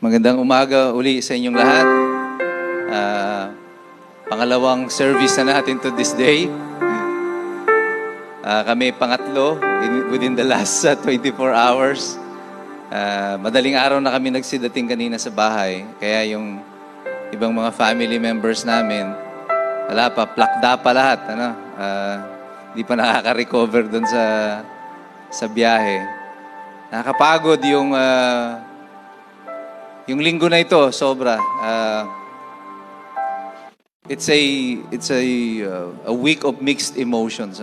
Magandang umaga uli sa inyong lahat. Pangalawang service na natin to this day. Kami pangatlo within the last 24 hours. Madaling araw na kami nagsidating kanina sa bahay. Kaya yung ibang mga family members namin, wala pa, plakda pa lahat. Hindi pa nakaka-recover dun sa biyahe. Nakakapagod yung linggo na ito, sobra. It's a week of mixed emotions,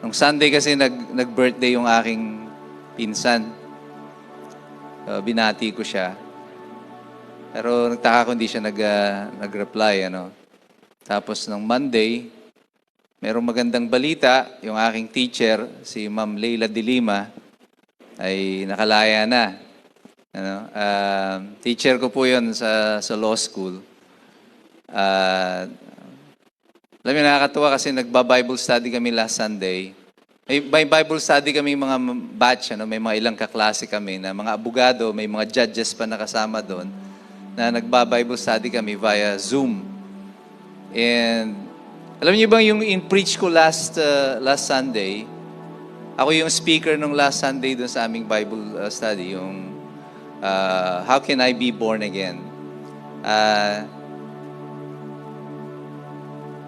Nung Sunday kasi nag-birthday yung aking pinsan. Binati ko siya. Pero nagtaka ko hindi siya nag-reply, Tapos nung Monday, merong magandang balita, yung aking teacher, si Ma'am Leila de Lima, ay nakalaya na. Teacher ko po yun sa law school. Alam niyo, nakakatuwa kasi nagba-Bible study kami last Sunday. May Bible study kami mga batch, may mga ilang kaklase kami na mga abogado, may mga judges pa nakasama doon na nagba-Bible study kami via Zoom. And alam niyo bang yung in-preach ko last Sunday, ako yung speaker nung last Sunday doon sa aming Bible study, yung How Can I Be Born Again?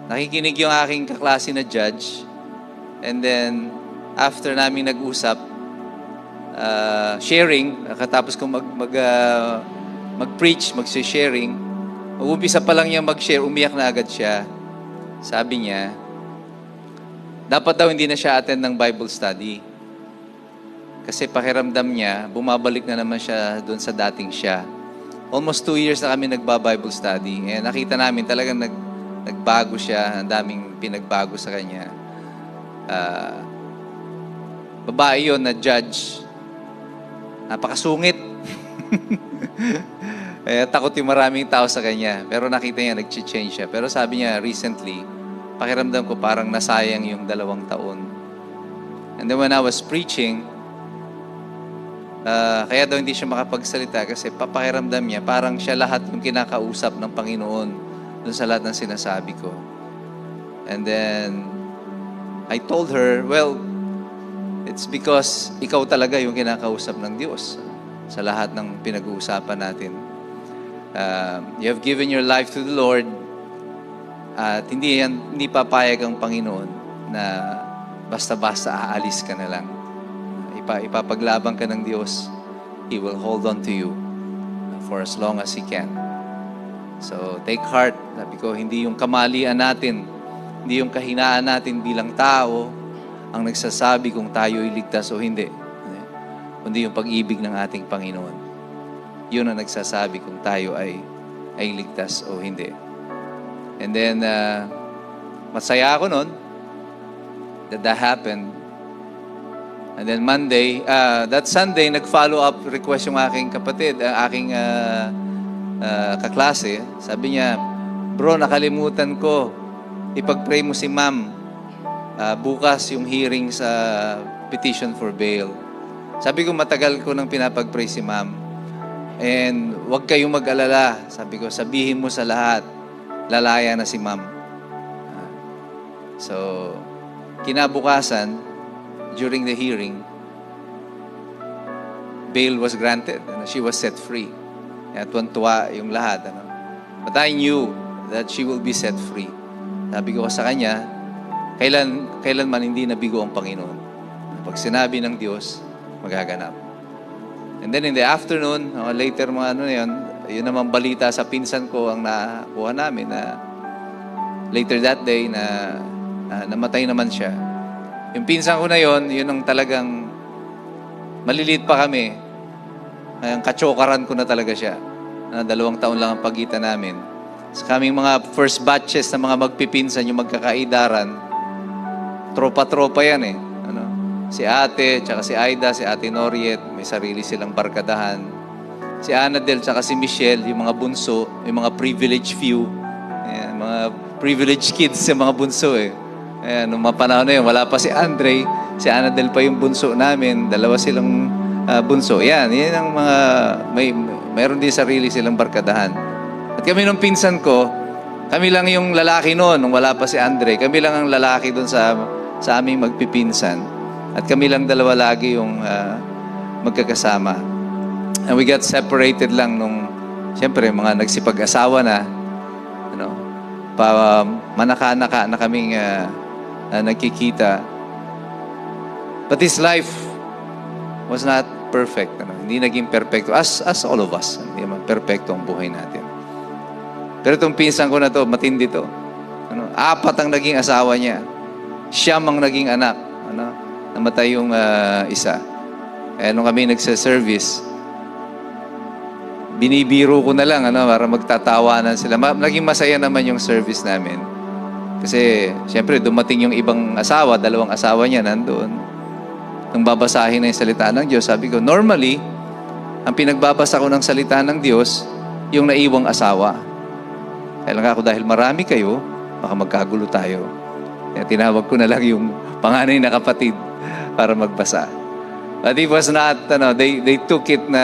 Nakikinig yung aking kaklase na judge. And then, after namin nag-usap, sharing, katapos kong mag-preach, mag-sharing, mag-umpisa pa lang niya mag-share, umiyak na agad siya. Sabi niya, dapat daw hindi na siya attend ng Bible study. Kasi pakiramdam niya, bumabalik na naman siya doon sa dating siya. Almost 2 years na kami nagba-Bible study. And nakita namin talagang nagbago siya. Ang daming pinagbago sa kanya. Babae yun na judge. Napakasungit. Takot yung maraming tao sa kanya. Pero nakita niya, nag-change siya. Pero sabi niya, recently, pakiramdam ko parang nasayang yung 2 taon. And then when I was preaching, kaya daw hindi siya makapagsalita kasi papakiramdam niya parang siya lahat yung kinakausap ng Panginoon dun sa lahat ng sinasabi ko. And then, I told her, well, it's because ikaw talaga yung kinakausap ng Diyos sa lahat ng pinag-uusapan natin. You have given your life to the Lord at hindi papayag ang Panginoon na basta-basta aalis ka na lang. Ipapaglaban ka ng Diyos, He will hold on to you for as long as He can. So, take heart. Sabi ko, hindi yung kamalian natin, hindi yung kahinaan natin bilang tao ang nagsasabi kung tayo ay ligtas o hindi. Kundi yung pag-ibig ng ating Panginoon. Yun ang nagsasabi kung tayo ay ligtas o hindi. And then, masaya ako nun that happened. And then Monday, that Sunday, nag-follow up request yung aking kapatid, aking kaklase. Sabi niya, bro, nakalimutan ko, ipag-pray mo si ma'am. Bukas yung hearing sa petition for bail. Sabi ko, matagal ko nang pinapag-pray si ma'am. And huwag kayong mag-alala. Sabi ko, sabihin mo sa lahat, lalaya na si ma'am. So, kinabukasan, during the hearing, bail was granted. She was set free. At tuwan-tuwa yung lahat. But I knew that she will be set free. Sabi ko sa kanya, kailanman hindi nabigo ang Panginoon. Pag sinabi ng Diyos, magaganap. And then in the afternoon, later yun naman balita sa pinsan ko ang nakuha namin na later that day na namatay naman siya. Yung pinsan ko na yun ang talagang maliliit pa kami. Ang katsokaran ko na talaga siya. 2 taon lang ang pagitan namin. Sa kaming mga first batches na mga magpipinsan, yung magkakaidaran, tropa-tropa yan . Si ate, tsaka si Aida, si ate Noriet, may sarili silang barkadahan. Si Annadel, tsaka si Michelle, yung mga bunso, yung mga privileged few. Ayan, mga privileged kids yung mga bunso . Ayan, nung mga panahon na yun, wala pa si Andre, si Annadel pa yung bunso namin, 2 silang bunso. Yan ang mga, mayroon din sarili silang barkadahan. At kami nung pinsan ko, kami lang yung lalaki noon, nung wala pa si Andre. Kami lang ang lalaki doon sa aming magpipinsan. At kami lang dalawa lagi yung magkakasama. And we got separated lang nung, siyempre, mga nagsipag-asawa na, manaka-naka na kaming nagkikita. But this life was not perfect. Hindi naging perfecto. As all of us, hindi naman perfecto ang buhay natin. Pero itong pinsan ko na to, matindi to. 4 ang naging asawa niya. Siyam ang naging anak. Namatay yung isa. Kaya nung kami nagsa-service, binibiro ko na lang para magtatawanan sila. Naging masaya naman yung service namin. Kasi, siyempre, dumating yung ibang asawa, 2 asawa niya nandoon. Nung babasahin na yung salita ng Diyos, sabi ko, normally, ang pinagbabasa ko ng salita ng Diyos, yung naiwang asawa. Kaya lang ako, dahil marami kayo, baka magkagulo tayo. Kaya tinawag ko na lang yung panganay na kapatid para magbasa. But it was not, they took it na,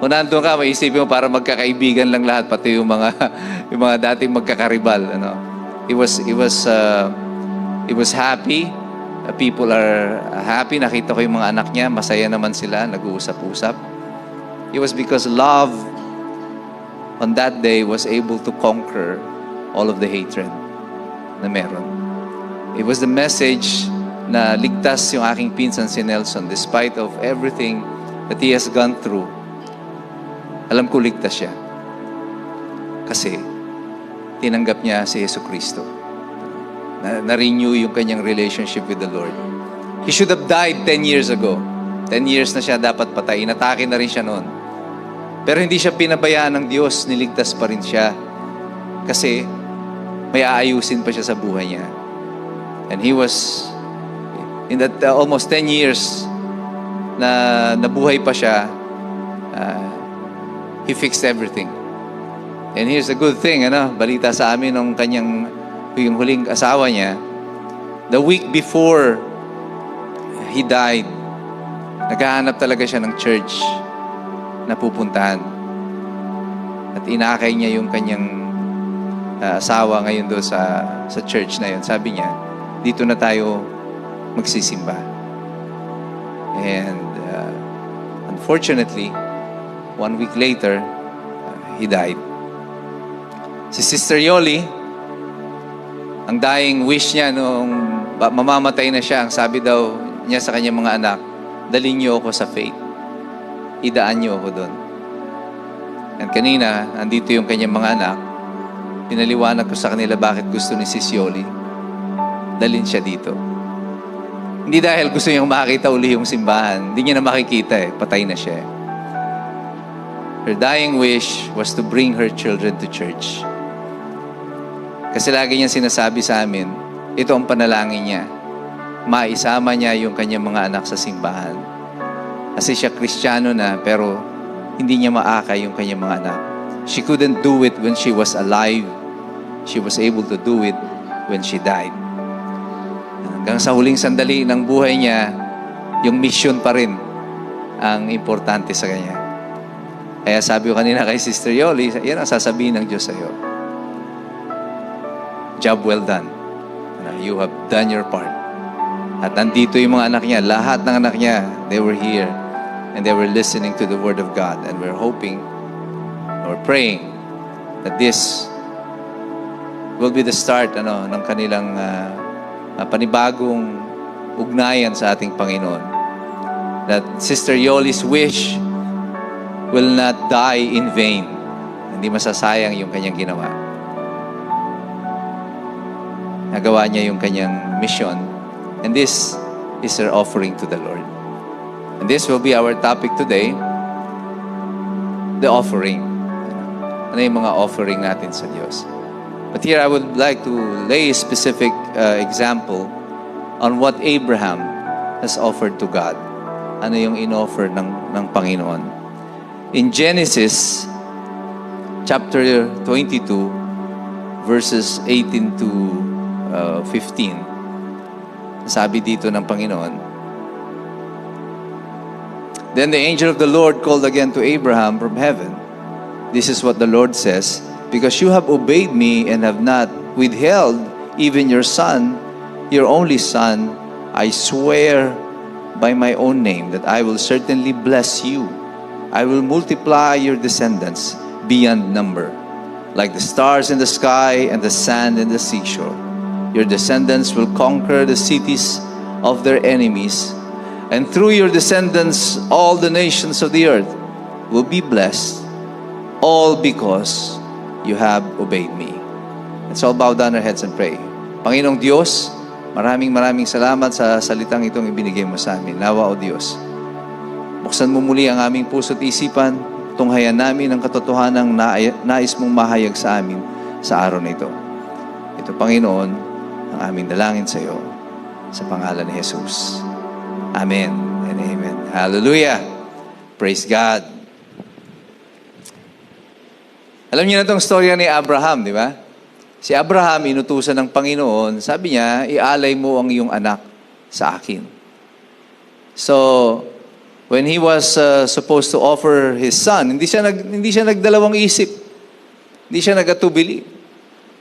kung nandun ka, maisipin mo para magkakaibigan lang lahat, pati yung mga dating magkakaribal. It was happy. People are happy. Nakita ko yung mga anak niya, masaya naman sila, nag-uusap-usap. It was because love on that day was able to conquer all of the hatred na meron. It was the message na ligtas yung aking pinsan si Nelson despite of everything that he has gone through. Alam ko ligtas siya. Kasi tinanggap niya si Jesucristo. Na-renew yung kanyang relationship with the Lord. He should have died 10 years ago. 10 years na siya dapat patay. Inatake na rin siya noon. Pero hindi siya pinabayaan ng Diyos. Niligtas pa rin siya. Kasi may aayusin pa siya sa buhay niya. And he was, in that almost 10 years na nabuhay pa siya, he fixed everything. And here's a good thing, balita sa amin ng yung huling asawa niya, the week before he died, naghahanap talaga siya ng church na pupuntahan. At inakay niya yung kanyang asawa ngayon doon sa church na yun. Sabi niya, dito na tayo magsisimba. And unfortunately, 1 week later, he died. Si Sister Yoli, ang dying wish niya nung mamamatay na siya, ang sabi daw niya sa kanyang mga anak, dalhin niyo ako sa faith. Idaan niyo ako doon. And kanina, andito yung kanyang mga anak, pinaliwanag ko sa kanila bakit gusto ni Sis Yoli. Dalhin siya dito. Hindi dahil gusto niyang makita uli yung simbahan. Hindi niya na makikita patay na siya. Her dying wish was to bring her children to church. Kasi lagi niyang sinasabi sa amin, ito ang panalangin niya. Maisama niya yung kanyang mga anak sa simbahan. Kasi siya Kristiyano na, pero hindi niya maakay yung kanyang mga anak. She couldn't do it when she was alive. She was able to do it when she died. Hanggang sa huling sandali ng buhay niya, yung mission pa rin ang importante sa kanya. Kaya sabi ko kanina kay Sister Yoli, yan ang sasabihin ng Diyos sa iyo. Job well done. You have done your part. At nandito yung mga anak niya. Lahat ng anak niya, they were here. And they were listening to the Word of God. And we're hoping, or praying, that this will be the start ng kanilang panibagong ugnayan sa ating Panginoon. That Sister Yoli's wish will not die in vain. Hindi masasayang yung kanyang ginawa. Nagawa niya yung kanyang mission. And this is her offering to the Lord. And this will be our topic today, the offering. Ano yung mga offering natin sa Diyos? But here I would like to lay a specific example on what Abraham has offered to God. Ano yung in-offer ng Panginoon. In Genesis chapter 22, verses 18 to 15, sabi dito ng Panginoon, Then the angel of the Lord called again to Abraham from heaven. This is what the Lord says, because you have obeyed me and have not withheld even your son, your only son, I swear by my own name that I will certainly bless you. I will multiply your descendants beyond number, like the stars in the sky and the sand in the seashore. Your descendants will conquer the cities of their enemies, and through your descendants all the nations of the earth will be blessed, all because you have obeyed me. Let's all bow down our heads and pray. Panginoong Diyos, maraming salamat sa salitang itong ibinigay mo sa amin. Nawa o Diyos, buksan mo muli ang aming puso't isipan, tunghayan namin ang katotohanang nais mong mahayag sa amin sa araw na ito. Ito, Panginoon, ang aming dalangin sa iyo, sa pangalan ni Jesus. Amen and amen. Hallelujah. Praise God. Alam niyo na itong storya ni Abraham, di ba? Si Abraham, inutusan ng Panginoon, sabi niya, ialay mo ang iyong anak sa akin. So, when he was supposed to offer his son, hindi siya nagdalawang isip. Hindi siya nagatubili.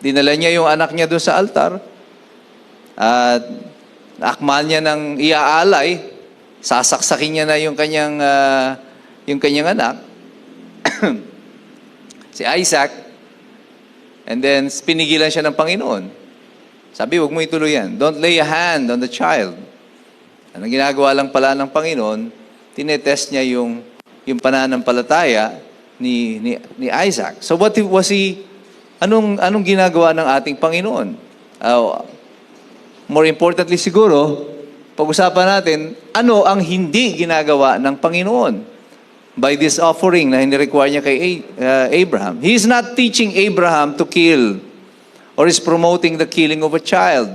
Dinala niya yung anak niya doon sa altar. At akmal niya ng iaalay, sasaksakin niya na yung kanyang anak, si Isaac, and then pinigilan siya ng Panginoon. Sabi, huwag mo ituloy yan. Don't lay a hand on the child. Anong ginagawa lang pala ng Panginoon, tinetest niya yung pananampalataya ni Isaac. So what was anong ginagawa ng ating Panginoon? More importantly siguro, pag-usapan natin, ano ang hindi ginagawa ng Panginoon by this offering na hinirequire niya kay Abraham. He is not teaching Abraham to kill or is promoting the killing of a child.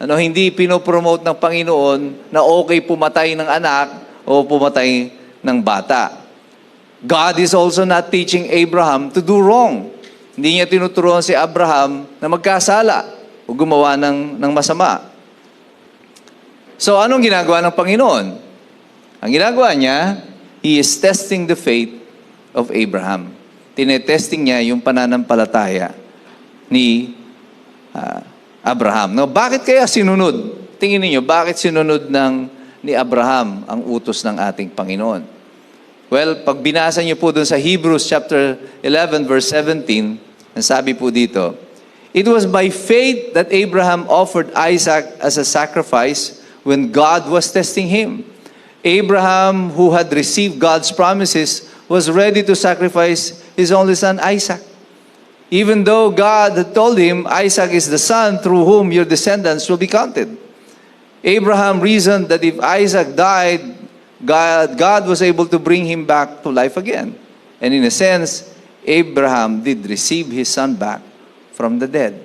Hindi pinopromote ng Panginoon na okay pumatay ng anak o pumatay ng bata. God is also not teaching Abraham to do wrong. Hindi niya tinuturuan si Abraham na magkasala o gumawa ng masama. So, anong ginagawa ng Panginoon? Ang ginagawa niya, He is testing the faith of Abraham. Tinetesting niya yung pananampalataya ni Abraham. Now, bakit kaya sinunod? Tingin niyo, bakit sinunod ni Abraham ang utos ng ating Panginoon? Well, pag binasa niyo po dun sa Hebrews chapter 11 verse 17, ang sabi po dito, it was by faith that Abraham offered Isaac as a sacrifice when God was testing him. Abraham, who had received God's promises, was ready to sacrifice his only son Isaac. Even though God had told him, Isaac is the son through whom your descendants will be counted. Abraham reasoned that if Isaac died, God was able to bring him back to life again. And in a sense, Abraham did receive his son back from the dead.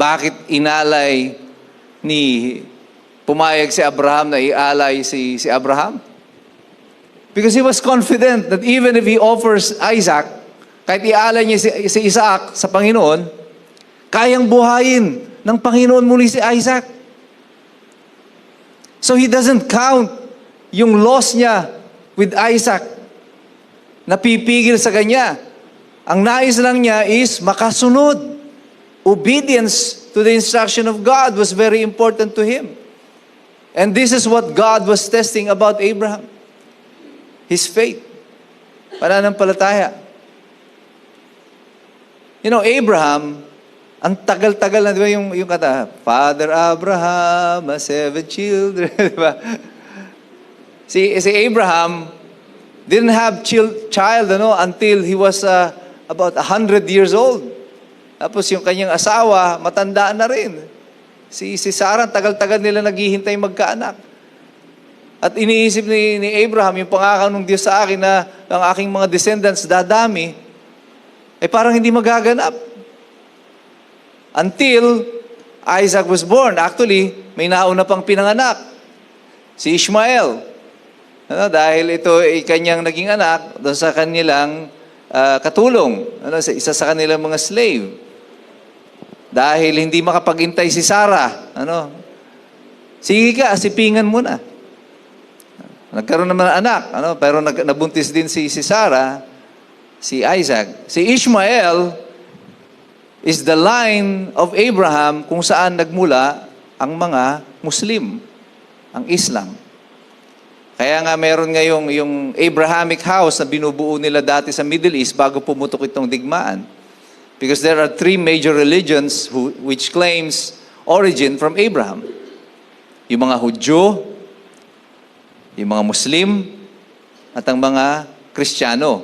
Bakit pumayag si Abraham na ialay si Abraham? Because he was confident that even if he offers Isaac, kahit ialay niya si Isaac sa Panginoon, kayang buhayin ng Panginoon muli si Isaac. So he doesn't count yung loss niya with Isaac na pipigil sa kanya. Ang nais lang niya is makasunod. Obedience to the instruction of God was very important to him. And this is what God was testing about Abraham. His faith. Pananampalataya. Abraham, ang tagal-tagal na, di ba yung kata, Father Abraham has 7 children, di ba? Si Abraham didn't have child until he was about 100 years old. Tapos yung kanyang asawa, matanda na rin. Si Sarah, tagal-tagal nila naghihintay magkaanak. At iniisip ni Abraham, yung pangako ng Diyos sa akin na ang aking mga descendants dadami, parang hindi magaganap. Until Isaac was born. Actually, may nauna pang pinanganak. Si Ishmael. Dahil ito ay kanyang naging anak doon sa kanilang katulong. Isa sa kanilang mga slave. Dahil hindi makapag-intay si Sarah. Sige ka, asipingan mo na. Nagkaroon naman ng anak, pero nabuntis din si Sarah, si Isaac. Si Ishmael is the line of Abraham kung saan nagmula ang mga Muslim, ang Islam. Kaya nga meron ngayong yung Abrahamic house na binubuo nila dati sa Middle East bago pumutok itong digmaan. Because there are three major religions which claims origin from Abraham. Yung mga Hudyo, yung mga Muslim, at ang mga Kristiyano.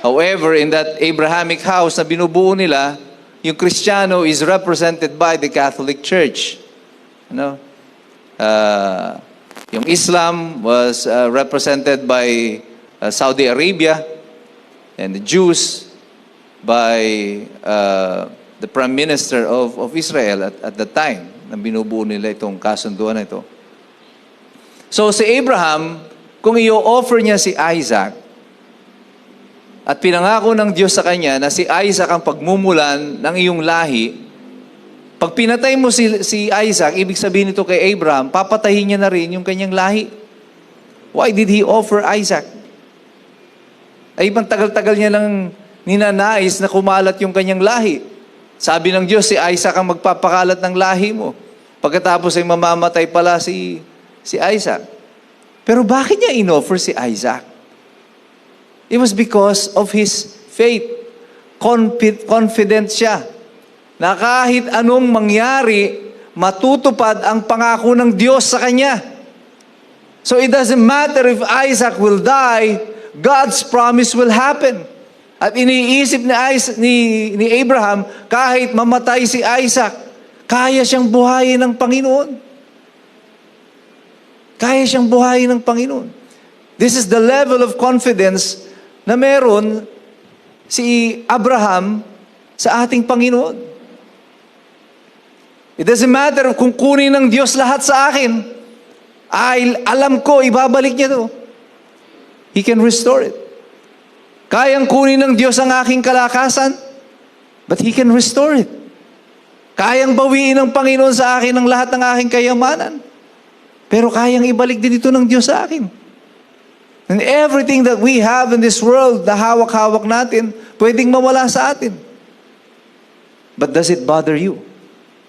However, in that Abrahamic house na binubuo nila, yung Kristiyano is represented by the Catholic Church. Yung Islam was represented by Saudi Arabia, and the Jews by the Prime Minister of Israel at the time na binubuo nila itong kasunduan na ito. So si Abraham, kung i-offer niya si Isaac, at pinangako ng Diyos sa kanya na si Isaac ang pagmumulan ng iyong lahi, pag pinatay mo si Isaac, ibig sabihin nito kay Abraham, papatayin niya na rin yung kanyang lahi. Why did he offer Isaac? Ay ibang tagal-tagal niya lang ninanais na kumalat yung kanyang lahi. Sabi ng Diyos, si Isaac ang magpapakalat ng lahi mo. Pagkatapos ay mamamatay pala si Isaac. Pero bakit niya inoffer si Isaac? It was because of his faith. Confident siya na kahit anong mangyari, matutupad ang pangako ng Diyos sa kanya. So it doesn't matter if Isaac will die, God's promise will happen. At iniisip ni Abraham, kahit mamatay si Isaac, kaya siyang buhayin ng Panginoon. Kaya siyang buhayin ng Panginoon. This is the level of confidence na meron si Abraham sa ating Panginoon. It doesn't matter kung kunin ng Diyos lahat sa akin. Alam ko, ibabalik niya to. He can restore it. Kayang kunin ng Diyos ang aking kalakasan, but He can restore it. Kayang bawiin ng Panginoon sa akin ang lahat ng aking kayamanan, pero kayang ibalik din ito ng Diyos sa akin. And everything that we have in this world na hawak-hawak natin, pwedeng mawala sa atin. But does it bother you?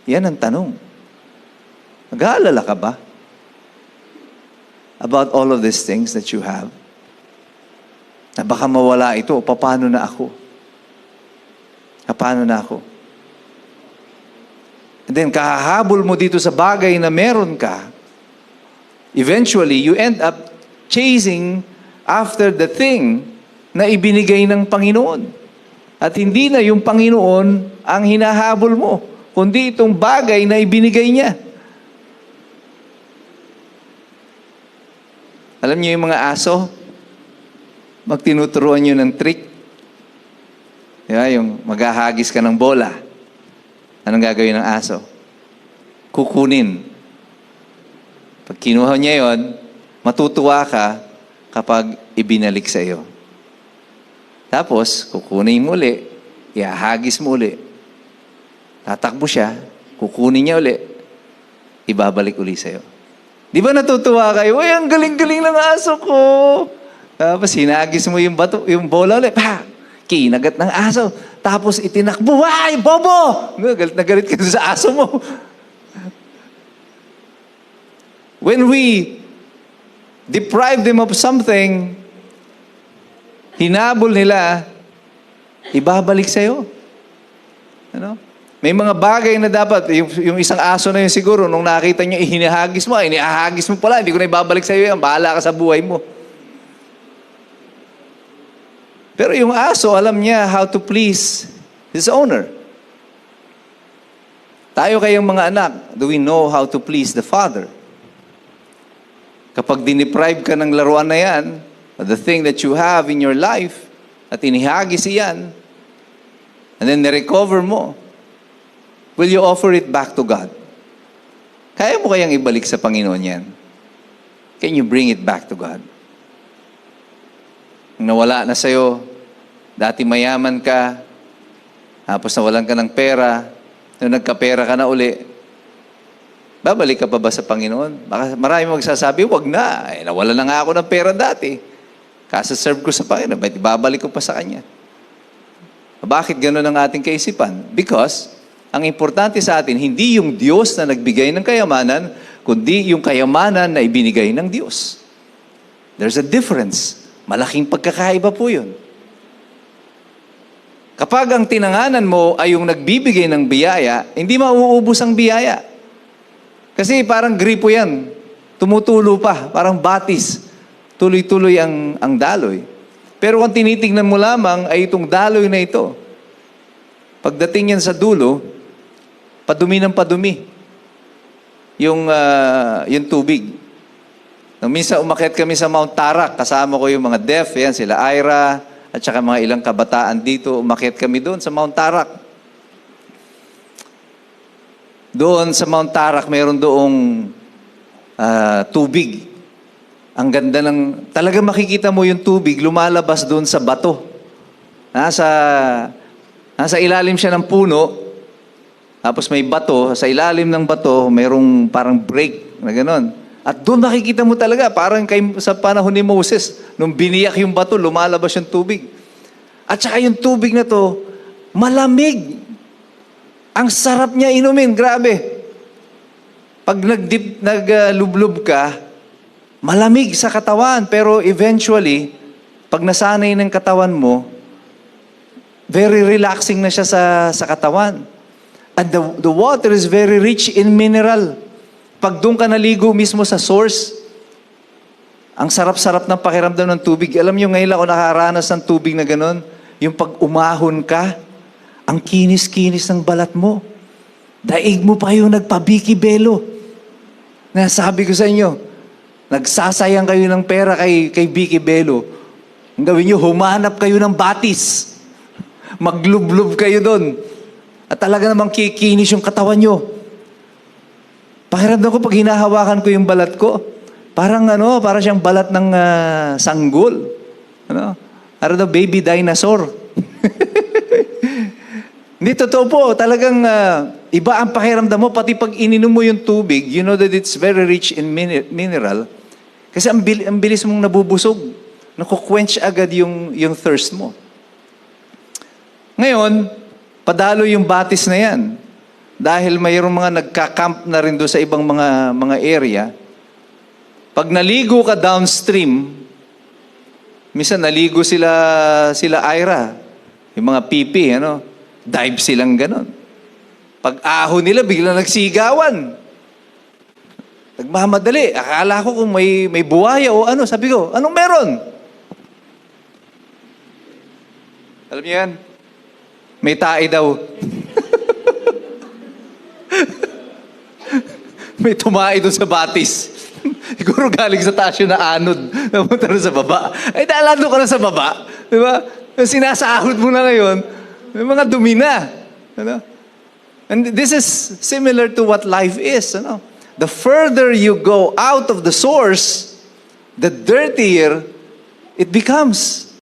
Yan ang tanong. Nag-aalala ka ba about all of these things that you have? Na baka mawala ito, paano na ako? Paano na ako? And then, kahahabol mo dito sa bagay na meron ka, eventually, you end up chasing after the thing na ibinigay ng Panginoon. At hindi na yung Panginoon ang hinahabol mo, kundi itong bagay na ibinigay niya. Alam niyo yung mga aso? Magtinuturuan nyo ng trick. Diba? Yung maghahagis ka ng bola. Anong gagawin ng aso? Kukunin. Pag kinuha niya yon, matutuwa ka kapag ibinalik sa iyo. Tapos, kukunin mo uli, ihahagis mo uli. Tatakbo siya, kukunin niya uli, ibabalik uli sa iyo. Di ba natutuwa kayo? Uy, ang galing-galing ng aso ko! Tapos hinagis mo yung bato, yung bola ulit. Pa! Kinagat ng aso. Tapos itinakbo. Ay, bobo! Galit na galit ka sa aso mo. When we deprive them of something, hinabol nila, ibabalik sa'yo. Ano? May mga bagay na dapat, yung isang aso na yun siguro, nung nakita niya, ihinahagis mo, inihahagis mo pala, hindi ko na ibabalik sa'yo yan, bahala ka sa buhay mo. Pero yung aso, alam niya how to please his owner. Tayo kayong mga anak, do we know how to please the Father? Kapag diniprive ka ng laruan na yan, the thing that you have in your life, at inihagis iyan, and then nirecover mo, will you offer it back to God? Kaya mo kayang ibalik sa Panginoon yan? Can you bring it back to God? Nawala na sa'yo, dati mayaman ka, tapos nawalan ka ng pera, nung nagkapera ka na uli, Babalik ka pa ba sa Panginoon? Baka marami magsasabi, wag na. Nawala na nga ako ng pera dati. Kasa-serve ko sa Panginoon, ba't babalik ko pa sa Kanya? Bakit gano'n ang ating kaisipan? Because, ang importante sa atin, hindi yung Diyos na nagbigay ng kayamanan, kundi yung kayamanan na ibinigay ng Diyos. There's a difference. Malaking pagkakaiba po yun. Kapag ang tinanganan mo ay yung nagbibigay ng biyaya, hindi mauubos ang biyaya. Kasi parang gripo yan. Tumutulo pa, parang batis. Tuloy-tuloy ang daloy. Pero kung tinitingnan mo lamang ay itong daloy na ito. Pagdating yan sa dulo, padumi ng padumi. Yung tubig. Nung minsan umakyat kami sa Mount Tarak, kasama ko yung mga deaf, yan, sila Ira, at saka mga ilang kabataan dito, umakyat kami doon sa Mount Tarak. Doon sa Mount Tarak, mayroon doong tubig. Ang ganda ng, talaga makikita mo yung tubig, lumalabas doon sa bato. Nasa ilalim siya ng puno, tapos may bato, sa ilalim ng bato, mayroong parang break na gano'n. At doon makikita mo talaga, parang sa panahon ni Moses, nung biniyak yung bato, lumalabas yung tubig. At saka yung tubig na to, malamig. Ang sarap niya inumin, grabe. Pag naglublob ka, malamig sa katawan, pero eventually, pag nasanay ng katawan mo, very relaxing na siya sa katawan. And the water is very rich in mineral. Pag doon ka naligo mismo sa source, ang sarap-sarap ng pakiramdam ng tubig. Alam niyo, ngayon ako nakaranas ng tubig na gano'n. Yung pag umahon ka, ang kinis-kinis ng balat mo. Daig mo pa yung nagpabiki-belo. Nasabi ko sa inyo, nagsasayang kayo ng pera kay Biki Belo. Ang gawin nyo, humanap kayo ng batis. Maglublob kayo doon. At talaga namang kikinis yung katawan nyo. Pakiramdam ko pag hinahawakan ko yung balat ko, parang siyang balat ng sanggol. Parang baby dinosaur. Hindi, totoo po. Talagang iba ang pakiramdam mo. Pati pag ininom mo yung tubig, you know that it's very rich in mineral. Kasi ang bilis mong nabubusog. Nakuquench agad yung thirst mo. Ngayon, padalo yung batis na yan. Dahil mayroong mga nagka-camp na rin doon sa ibang mga area. Pag naligo ka downstream, minsan naligo sila Ira, yung mga pipi, dive silang ganon. Pag ahon nila, biglang nagsigawan. Nagmamadali. Akala ko kung may buhaya o sabi ko, anong meron? Alam niyo yan? May tae daw. May tumae doon sa batis. Siguro galing sa taas yun na anod. Napunta na sa baba. Ay, naalado ka na sa baba. Di ba? Sinasahod mo na ngayon. May mga dumi na. And this is similar to what life is. The further you go out of the source, the dirtier it becomes.